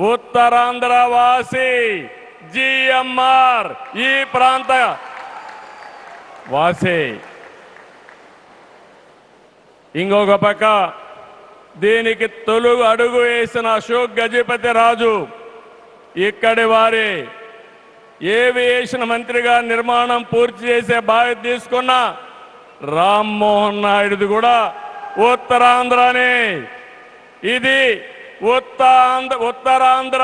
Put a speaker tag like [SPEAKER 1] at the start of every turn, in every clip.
[SPEAKER 1] ఉత్తరాంధ్ర వాసి జిఎంఆర్ ఈ ప్రాంత వాసి. ఇంకొక పక్క దీనికి తొలి అడుగు వేసిన అశోక్ గజపతి రాజు ఇక్కడి వారి ఏవియేషన్ మంత్రిగా నిర్మాణం పూర్తి చేసే బాధ్యత తీసుకున్న రామ్మోహన్ నాయుడుది కూడా ఉత్తరాంధ్రనే. ఇది ఉత్తరాంధ్ర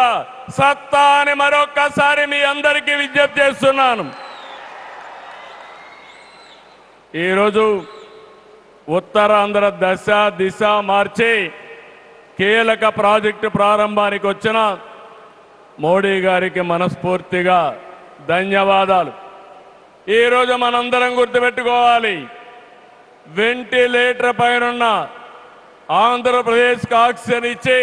[SPEAKER 1] సత్తా అని మరొక్కసారి మీ అందరికీ విజ్ఞప్తి చేస్తున్నాను. ఈరోజు ఉత్తరాంధ్ర దశ దిశ మార్చి కీలక ప్రాజెక్టు ప్రారంభానికి వచ్చిన మోడీ గారికి మనస్ఫూర్తిగా ధన్యవాదాలు. ఈరోజు మనందరం గుర్తుపెట్టుకోవాలి, వెంటిలేటర్ పైనున్న ఆంధ్రప్రదేశ్కి ఆక్సిజన్ ఇచ్చి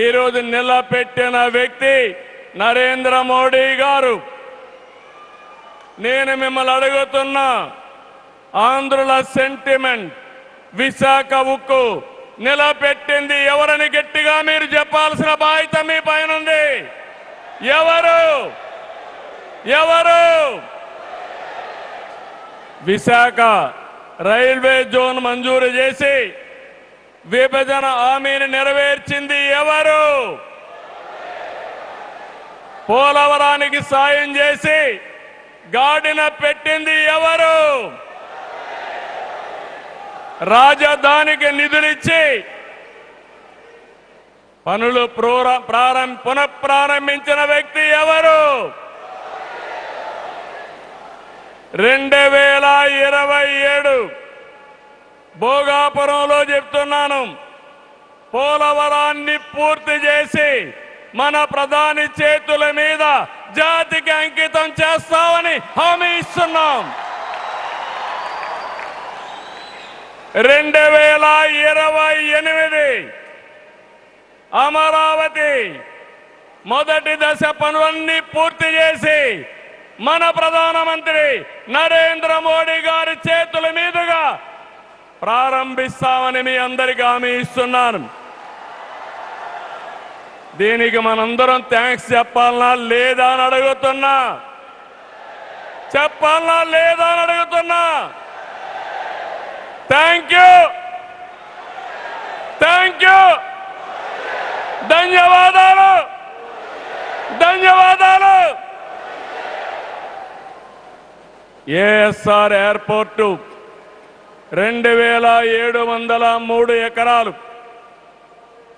[SPEAKER 1] ఈరోజు నిలబెట్టిన వ్యక్తి నరేంద్ర మోడీ గారు. నేను మిమ్మల్ని అడుగుతున్నా, ఆంధ్రుల సెంటిమెంట్ విశాఖ ఉక్కు నిలబెట్టింది ఎవరని గట్టిగా మీరు చెప్పాల్సిన బాధ్యత మీ పైన ఉంది. ఎవరు? విశాఖ రైల్వే జోన్ మంజూరు చేసి విభజన హామీని నెరవేర్చింది ఎవరు? పోలవరానికి సాయం చేసి గాడిన పెట్టింది ఎవరు? రాజధానికి నిధులిచ్చి పనులు పునఃప్రారంభించిన వ్యక్తి ఎవరు? 2027 భోగాపురంలో చెప్తున్నాను, పోలవరాన్ని పూర్తి చేసి మన ప్రధాని చేతుల మీద జాతికి అంకితం చేస్తామని హామీ ఇస్తున్నాం. 2028 అమరావతి మొదటి దశ పనులన్నీ పూర్తి చేసి మన ప్రధానమంత్రి నరేంద్ర మోడీ గారి చేతుల మీదుగా ప్రారంభిస్తామని మీ అందరికీ హామీ ఇస్తున్నాను. దీనికి మనందరం థ్యాంక్స్ చెప్పాలనా లేదా అని అడుగుతున్నా. చెప్పాలనా లేదా అని అడుగుతున్నా. థ్యాంక్ యూ, ధన్యవాదాలు. ఏఎస్ఆర్ ఎయిర్పోర్టు 2703 ఎకరాలు,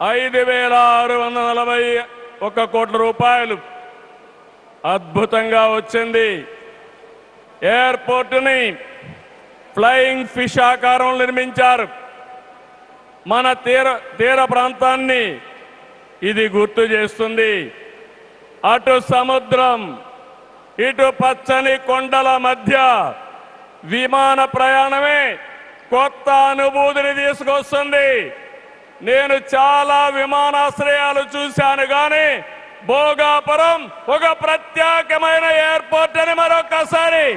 [SPEAKER 1] 5641 కోట్ల రూపాయలు అద్భుతంగా వచ్చింది. ఎయిర్పోర్టుని ఫ్లయింగ్ ఫిష్ ఆకారం నిర్మించారు. మన తీర ప్రాంతాన్ని ఇది గుర్తు చేస్తుంది. అటు సముద్రం, ఇటు పచ్చని కొండల మధ్య విమాన ప్రయాణమే కొత్త అనుభూతిని తీసుకొస్తుంది. నేను చాలా విమానాశ్రయాలు చూశాను, కానీ భోగాపురం ఒక ప్రత్యేకమైన ఎయిర్పోర్ట్ అని మరొకసారి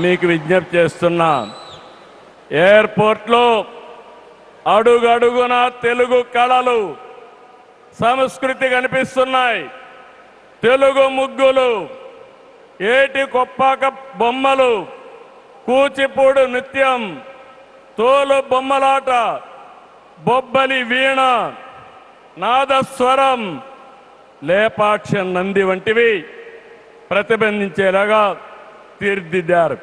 [SPEAKER 1] మీకు విజ్ఞప్తి చేస్తున్నా. ఎయిర్పోర్ట్లో అడుగడుగున తెలుగు కళలు, సంస్కృతి కనిపిస్తున్నాయి. తెలుగు ముగ్గులు, ఏటి కొప్పాక బొమ్మలు, కూచిపూడి నృత్యం, తోలు బొమ్మలాట, బొబ్బలి వీణ, నాదస్వరం, లేపాక్ష నంది వంటివి ప్రతిబింబించేలాగా తీర్చిదిద్దారు.